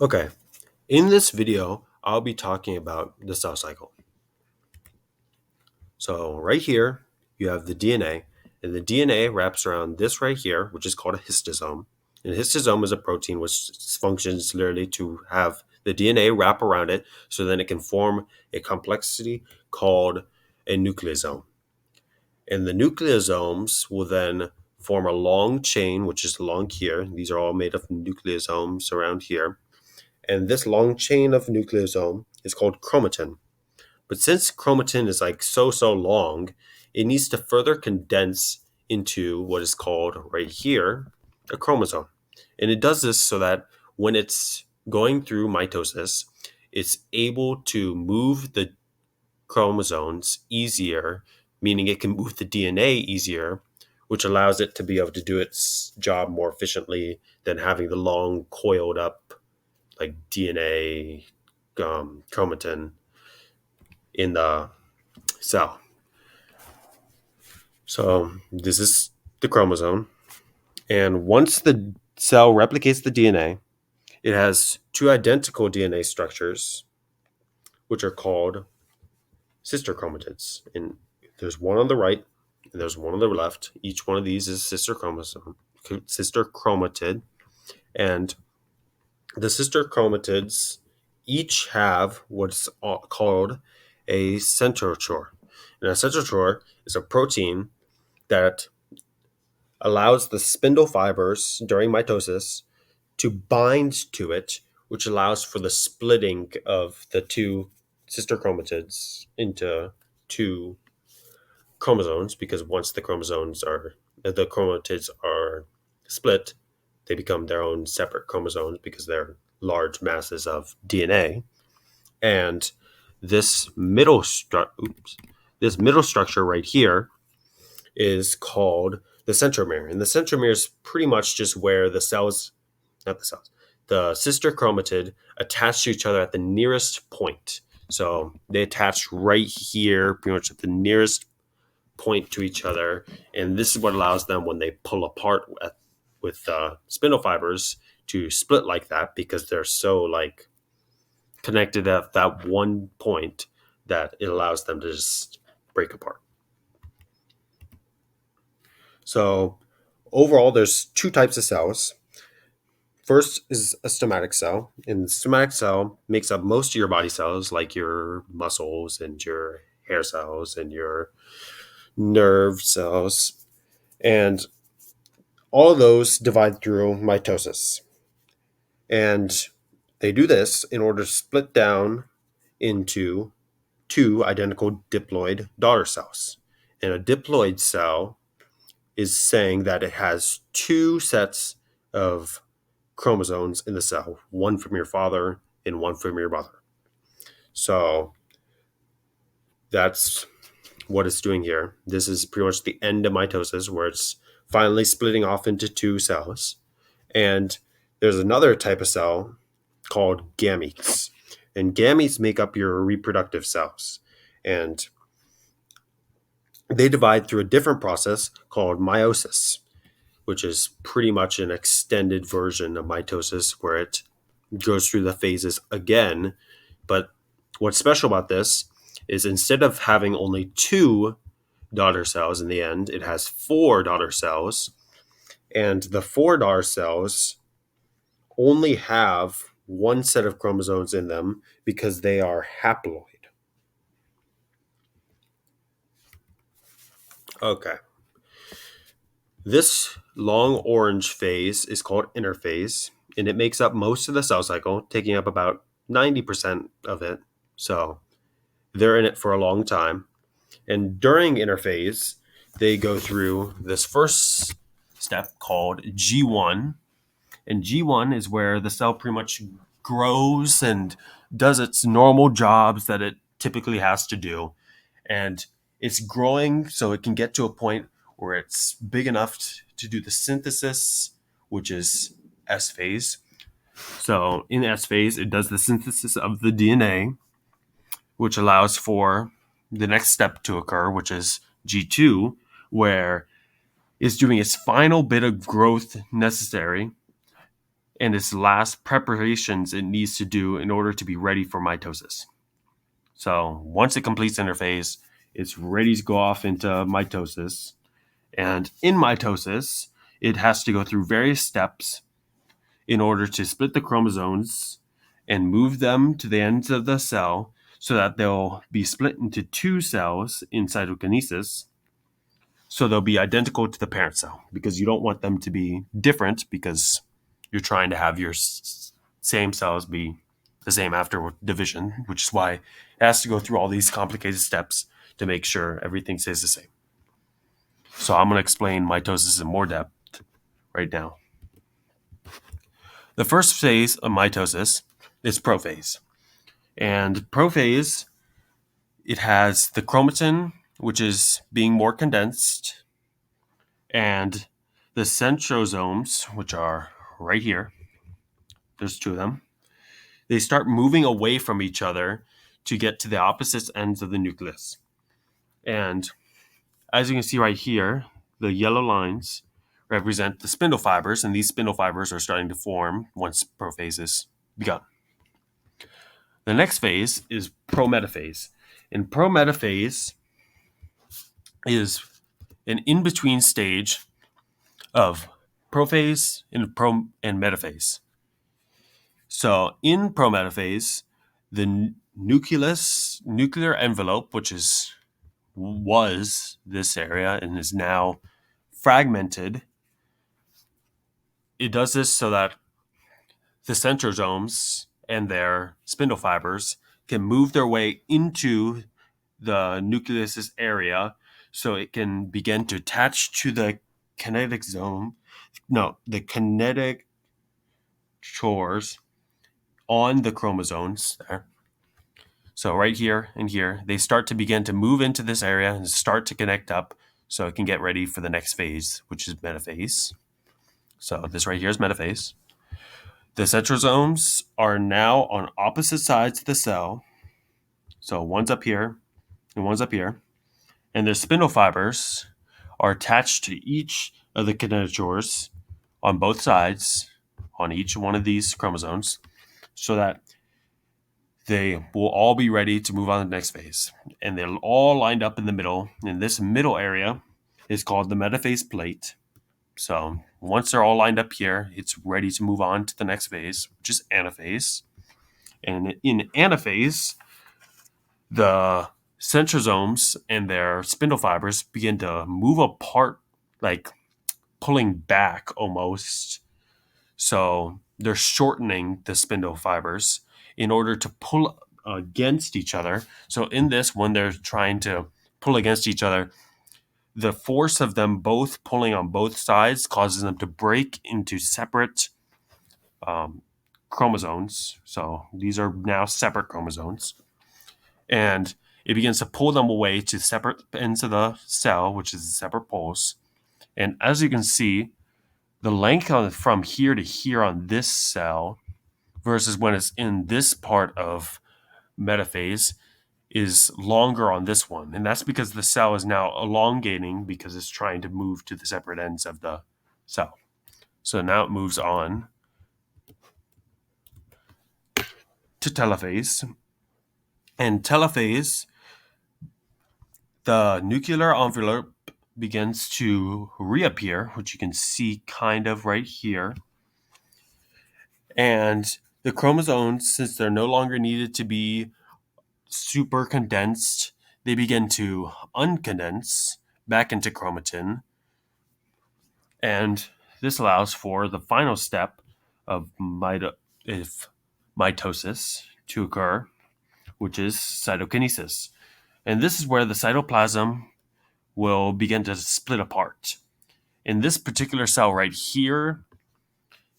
Okay, in this video, I'll be talking about the cell cycle. So right here, you have the DNA, and the DNA wraps around this right here, which is called a histosome. And a histosome is a protein which functions literally to have the DNA wrap around it so then it can form a complexity called a nucleosome. And the nucleosomes will then form a long chain, which is along here. These are all made of nucleosomes around here. And this long chain of nucleosome is called chromatin. But since chromatin is like so long, it needs to further condense into what is called right here a chromosome. And it does this so that when it's going through mitosis, it's able to move the chromosomes easier, meaning it can move the DNA easier, which allows it to be able to do its job more efficiently than having the long coiled up like DNA chromatin in the cell. So this is the chromosome. And once the cell replicates the DNA, it has two identical DNA structures, which are called sister chromatids. And there's one on the right and there's one on the left. Each one of these is sister chromatid. And the sister chromatids each have what's called a centrochore. And a centrochore is a protein that allows the spindle fibers during mitosis to bind to it, which allows for the splitting of the two sister chromatids into two chromosomes, because once the chromatids are split, they become their own separate chromosomes because they're large masses of DNA. And this this middle structure right here is called the centromere. And the centromere is pretty much just where the sister chromatid attach to each other at the nearest point. So they attach right here, pretty much at the nearest point to each other. And this is what allows them, when they pull apart with spindle fibers, to split like that, because they're so like connected at that one point that it allows them to just break apart. So overall, there's two types of cells. First is a somatic cell, and the somatic cell makes up most of your body cells, like your muscles and your hair cells and your nerve cells. And all of those divide through mitosis. And they do this in order to split down into two identical diploid daughter cells. And a diploid cell is saying that it has two sets of chromosomes in the cell, one from your father and one from your mother. So that's what it's doing here. This is pretty much the end of mitosis, where it's finally splitting off into two cells. And there's another type of cell called gametes. And gametes make up your reproductive cells. And they divide through a different process called meiosis, which is pretty much an extended version of mitosis, where it goes through the phases again. But what's special about this is, instead of having only two daughter cells in the end, it has four daughter cells. And the four daughter cells only have one set of chromosomes in them because they are haploid. Okay. This long orange phase is called interphase, and it makes up most of the cell cycle, taking up about 90% of it. So they're in it for a long time. And during interphase, they go through this first step called G1. And G1 is where the cell pretty much grows and does its normal jobs that it typically has to do. And it's growing so it can get to a point where it's big enough to do the synthesis, which is S phase. So in S phase, it does the synthesis of the DNA, which allows for the next step to occur, which is G2, where it's doing its final bit of growth necessary. and its last preparations it needs to do in order to be ready for mitosis. So once it completes interphase, it's ready to go off into mitosis. And in mitosis, it has to go through various steps in order to split the chromosomes and move them to the ends of the cell so that they'll be split into two cells in cytokinesis. So they'll be identical to the parent cell because you don't want them to be different because you're trying to have your same cells be the same after division, which is why it has to go through all these complicated steps to make sure everything stays the same. So I'm going to explain mitosis in more depth right now. The first phase of mitosis is prophase. And prophase, it has the chromatin, which is being more condensed, and the centrosomes, which are right here. There's two of them. They start moving away from each other to get to the opposite ends of the nucleus. And as you can see right here, the yellow lines represent the spindle fibers, and these spindle fibers are starting to form once prophase is begun. The next phase is prometaphase. And prometaphase is an in-between stage of prophase and metaphase. So in prometaphase, the nuclear envelope, which was this area and is now fragmented, it does this so that the centrosomes and their spindle fibers can move their way into the nucleus's area so it can begin to attach to the kinetic chores on the chromosomes there. So right here and here, they start to begin to move into this area and start to connect up so it can get ready for the next phase, which is metaphase. So this right here is metaphase. The centrosomes are now on opposite sides of the cell. So one's up here and one's up here. And the spindle fibers are attached to each of the kinetochores on both sides, on each one of these chromosomes, so that they will all be ready to move on to the next phase. And they're all lined up in the middle. And this middle area is called the metaphase plate. So once they're all lined up here, it's ready to move on to the next phase, which is anaphase. And in anaphase, the centrosomes and their spindle fibers begin to move apart, like pulling back almost. So they're shortening the spindle fibers in order to pull against each other. So in this, when they're trying to pull against each other, the force of them both pulling on both sides causes them to break into separate chromosomes. So these are now separate chromosomes. And it begins to pull them away to separate ends of the cell, which is separate poles. And as you can see, the length from here to here on this cell versus when it's in this part of metaphase is longer on this one. And that's because the cell is now elongating because it's trying to move to the separate ends of the cell. So now it moves on to telophase. And telophase, the nuclear envelope begins to reappear, which you can see kind of right here. And the chromosomes, since they're no longer needed to be super condensed, they begin to uncondense back into chromatin. And this allows for the final step of mitosis to occur, which is cytokinesis. And this is where the cytoplasm will begin to split apart. In this particular cell right here,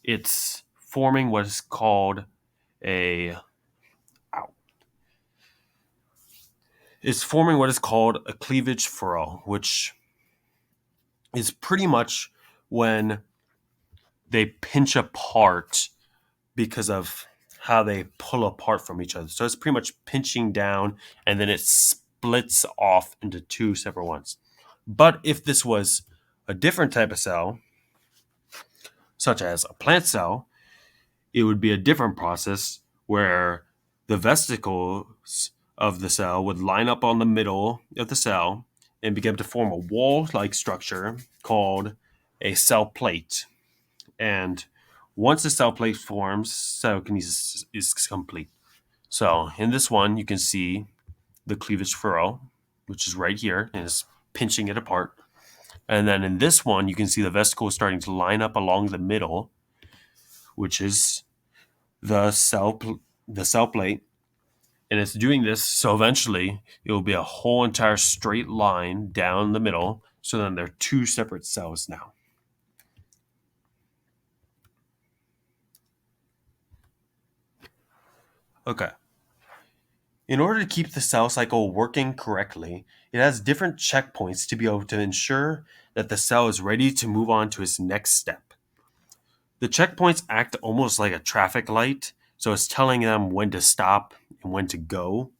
it's forming what is called a cleavage furrow, which is pretty much when they pinch apart because of how they pull apart from each other. So it's pretty much pinching down and then it splits off into two separate ones. But if this was a different type of cell, such as a plant cell, it would be a different process where the vesicles of the cell would line up on the middle of the cell and begin to form a wall-like structure called a cell plate. And once the cell plate forms, cytokinesis is complete. So in this one, you can see the cleavage furrow, which is right here, and is pinching it apart. And then in this one, you can see the vesicle starting to line up along the middle, which is the cell plate, and it's doing this so eventually it will be a whole entire straight line down the middle. So then they're two separate cells now. Okay. In order to keep the cell cycle working correctly, it has different checkpoints to be able to ensure that the cell is ready to move on to its next step. The checkpoints act almost like a traffic light, so it's telling them when to stop and when to go.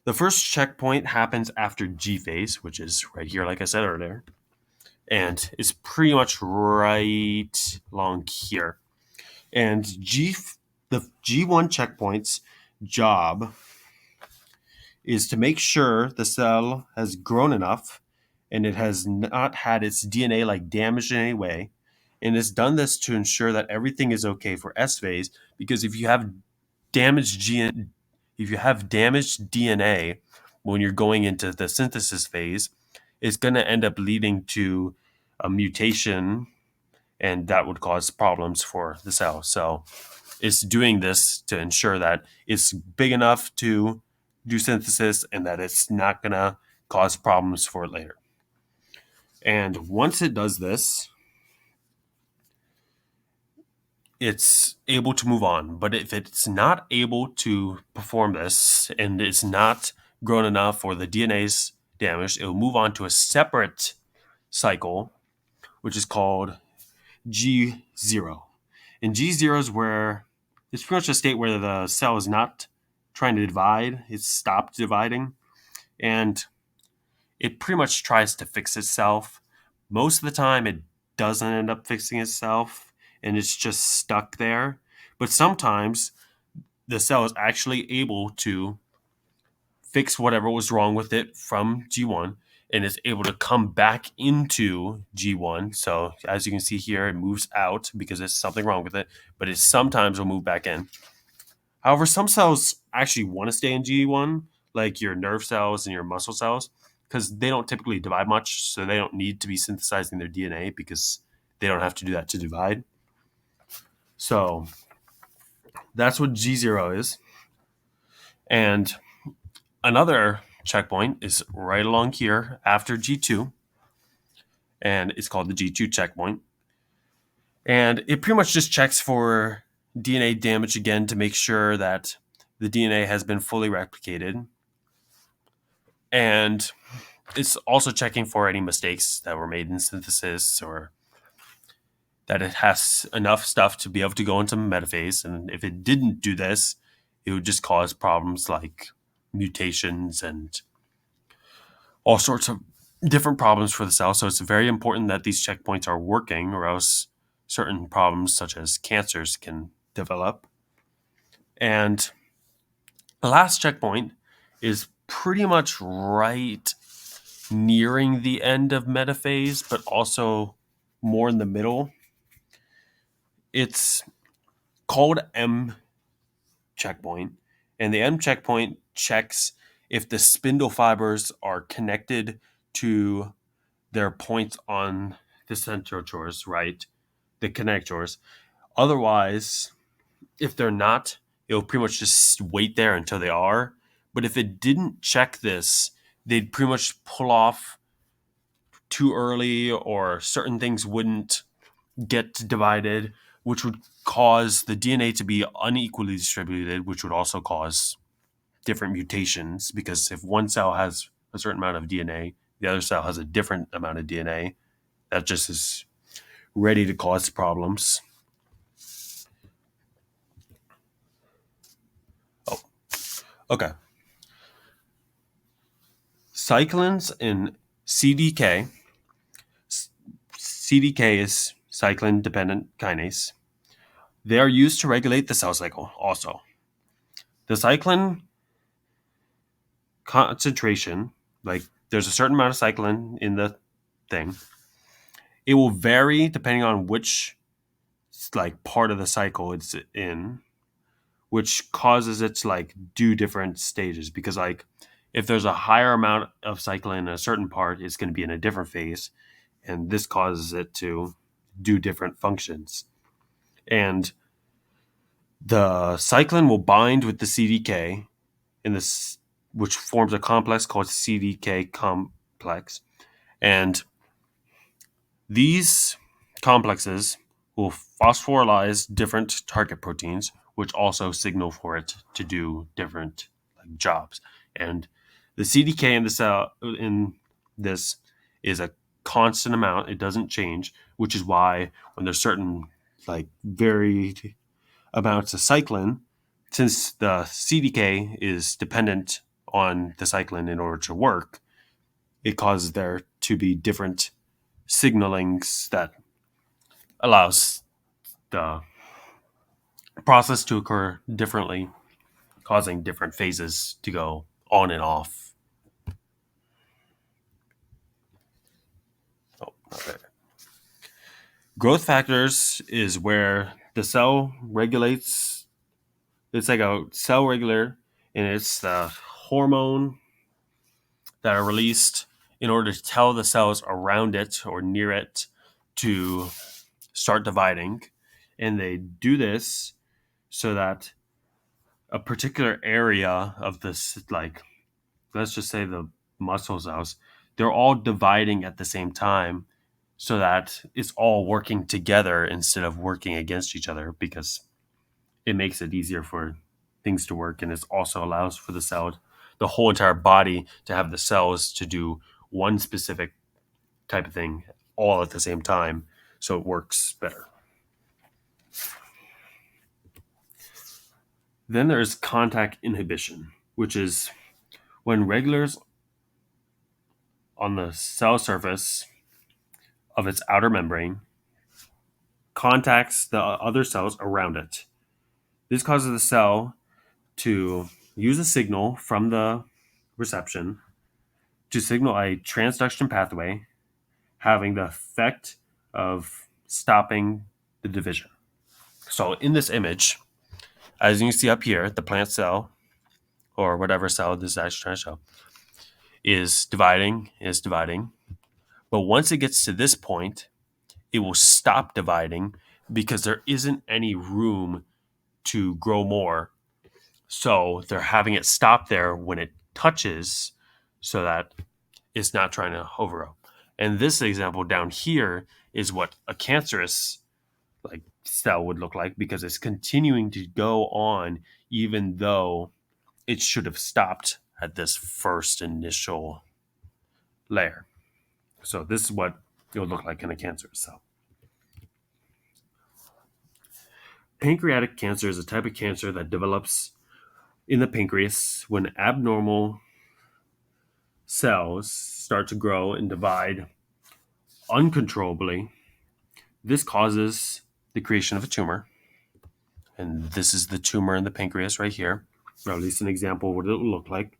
The first checkpoint happens after G phase, which is right here, like I said earlier, and it's pretty much right along here. And the G1 checkpoint's job is to make sure the cell has grown enough and it has not had its DNA damaged in any way. And it's done this to ensure that everything is okay for S phase, because if you have damaged DNA when you're going into the synthesis phase, it's going to end up leading to a mutation, and that would cause problems for the cell. So it's doing this to ensure that it's big enough to do synthesis and that it's not going to cause problems for it later. And once it does this, it's able to move on. But if it's not able to perform this and it's not grown enough or the DNA's damaged, it will move on to a separate cycle, which is called G0. And G0 is where it's pretty much a state where the cell is not trying to divide, it's stopped dividing, and it pretty much tries to fix itself. Most of the time, it doesn't end up fixing itself, and it's just stuck there. But sometimes the cell is actually able to fix whatever was wrong with it from G1, and it's able to come back into G1. So as you can see here, it moves out because there's something wrong with it, but it sometimes will move back in. However, some cells actually want to stay in G1, like your nerve cells and your muscle cells, because they don't typically divide much, so they don't need to be synthesizing their DNA because they don't have to do that to divide. So that's what G0 is. And another checkpoint is right along here after G2, and it's called the G2 checkpoint. And it pretty much just checks for DNA damage again to make sure that the DNA has been fully replicated. And it's also checking for any mistakes that were made in synthesis, or that it has enough stuff to be able to go into metaphase. And if it didn't do this, it would just cause problems like mutations and all sorts of different problems for the cell. So it's very important that these checkpoints are working, or else certain problems such as cancers can develop. And the last checkpoint is pretty much right nearing the end of metaphase, but also more in the middle. It's called M checkpoint, and the M checkpoint checks if the spindle fibers are connected to their points on the centrochores, right? The connectors. Otherwise, if they're not, it'll pretty much just wait there until they are. But if it didn't check this, they'd pretty much pull off too early, or certain things wouldn't get divided, which would cause the DNA to be unequally distributed, which would also cause different mutations, because if one cell has a certain amount of DNA, the other cell has a different amount of DNA. That just is ready to cause problems. Oh, okay. Cyclins in CDK. CDK is cyclin-dependent kinase. They are used to regulate the cell cycle also. The cyclin concentration, like there's a certain amount of cyclin in the thing. It will vary depending on which like part of the cycle it's in, which causes it to like do different stages. Because like if there's a higher amount of cyclin in a certain part, it's going to be in a different phase, and this causes it to do different functions. And the cyclin will bind with the CDK in this, which forms a complex called CDK complex. And these complexes will phosphorylize different target proteins, which also signal for it to do different like, jobs. And the CDK in the cell in this is a constant amount; it doesn't change, which is why when there's certain like varied amounts of cyclin, since the CDK is dependent on the cyclin in order to work, it causes there to be different signalings that allows the process to occur differently, causing different phases to go on and off. Oh, okay. Growth factors is where the cell regulates. It's like a cell regulator, and it's the hormone that are released in order to tell the cells around it or near it to start dividing. And they do this so that a particular area of this, like, let's just say the muscle cells, they're all dividing at the same time so that it's all working together instead of working against each other, because it makes it easier for things to work, and it also allows for the cell, the whole entire body, to have the cells to do one specific type of thing all at the same time, so it works better. Then there's contact inhibition, which is when regulars on the cell surface of its outer membrane contacts the other cells around it. This causes the cell to use a signal from the reception to signal a transduction pathway having the effect of stopping the division. So in this image, as you can see up here, the plant cell, or whatever cell this is actually trying to show, is dividing. But once it gets to this point, it will stop dividing because there isn't any room to grow more. So they're having it stop there when it touches so that it's not trying to overgrow. And this example down here is what a cancerous like cell would look like, because it's continuing to go on even though it should have stopped at this first initial layer. So this is what it would look like in a cancerous cell. Pancreatic cancer is a type of cancer that develops in the pancreas when abnormal cells start to grow and divide uncontrollably. This causes the creation of a tumor. And this is the tumor in the pancreas right here, or at least an example of what it will look like.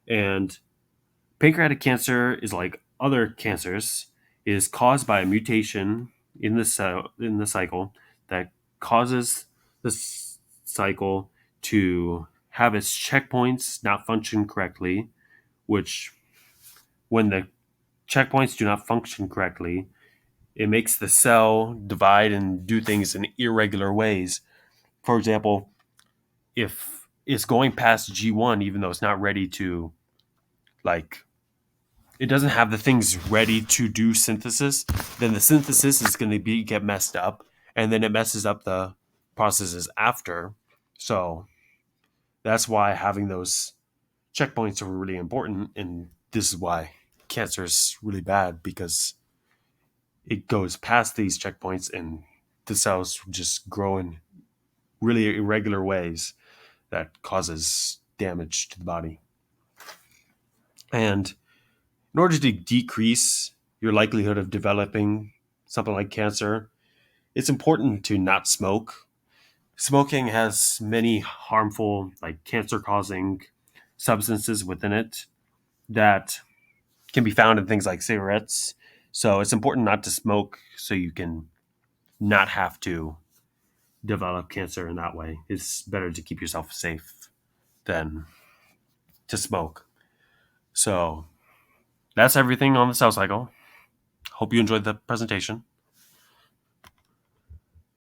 And pancreatic cancer is like other cancers, is caused by a mutation in the cell, in the cycle, that causes the cycle to have its checkpoints not function correctly, which when the checkpoints do not function correctly, it makes the cell divide and do things in irregular ways. For example, if it's going past G1, even though it's not ready to, like, it doesn't have the things ready to do synthesis, then the synthesis is going to get messed up, and then it messes up the processes after. So that's why having those checkpoints are really important, and this is why cancer is really bad, because it goes past these checkpoints and the cells just grow in really irregular ways that causes damage to the body. And in order to decrease your likelihood of developing something like cancer, it's important to not smoke. Smoking has many harmful, like cancer causing substances within it that can be found in things like cigarettes. So it's important not to smoke so you can not have to develop cancer in that way. It's better to keep yourself safe than to smoke. So that's everything on the cell cycle. Hope you enjoyed the presentation.